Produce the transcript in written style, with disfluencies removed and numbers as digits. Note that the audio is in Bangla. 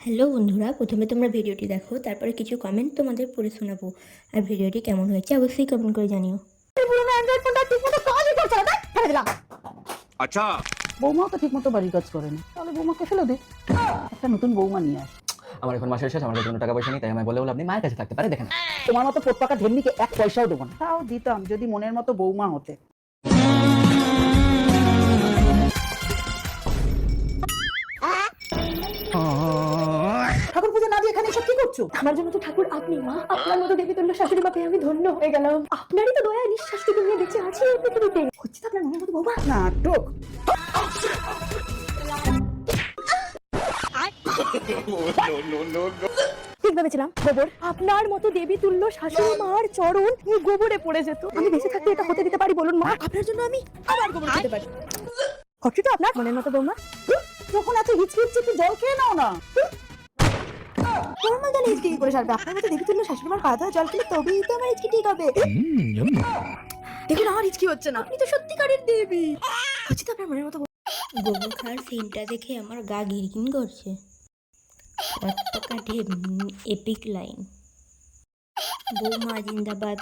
হ্যালো বন্ধুরা, প্রথমে তোমরা ভিডিওটি দেখো, তারপরে কিছু কমেন্ট তোমাদের পড়ে শোনাবো। আর ভিডিওটি কেমন হয়েছে অবশ্যই কমেন্ট করে জানিও। আচ্ছা, বৌমাও তো ঠিক মতো বাড়ির কাজ করে না, তাহলে বৌমাকে ফেলে দে, একটা নতুন বৌমা নিয়ে আস। আমার এখন মাসের শেষ, আমার কাছে কোনো টাকা পয়সা নেই, তাই আমায় বলে বলে আপনি মায়ের কাছে থাকতে পারে, দেখেন। তোমার মতো পোটপাকা ঢেমনিকে এক পয়সাও দেবো না। তাও দিতাম যদি মনের মতো বৌমা হতে। ঠাকুর পুজো না দিয়ে এখানে এসব কি করছো? আমার জন্য তো ঠাকুর আপনি মা। আপনার মতো দেবীতুল্য শাশুড়ি মা পেয়ে আমি ধন্য হয়ে গেলাম। আপনারই তো দয়া নিঃশ্বাসটুকু নিয়ে বেঁচে আছি এই পৃথিবীতে। হচ্ছে তো আপনার মনের মতো বৌমা। নাটক। ঠিক ভেবেছিলাম গোবর আপনার মতো দেবীতুল্য শাশুড়ি মার চরণ এই গোবরে পড়ে যেত। আমি বেঁচে থাকতে এটা হতে দিতে পারি বলুন মা? আপনার জন্য আমি আবার গোবর খেতে পারি। হচ্ছে তো আপনার মনের মতো বৌমা। যখন এত হিচকি হচ্ছে একটু জল খেয়ে নাও না। নর্মাল জলে হিচকি কি করে সারবে? আপনার মতো দেবীতুল্য শাশুড়ি মার পা ধোয়া জল খেলে তবেই তো আমার হিচকি ঠিক হবে। দেখুন আমার হিচকি হচ্ছে না। আপনি তো সত্যিকারের দেবী। হচ্ছে তো আপনার মনের মতো গোবর খাওয়ার সিনটা দেখে আমার গা ঘিরঘির করছে। Epic line. বৌমা জিন্দাবাদ।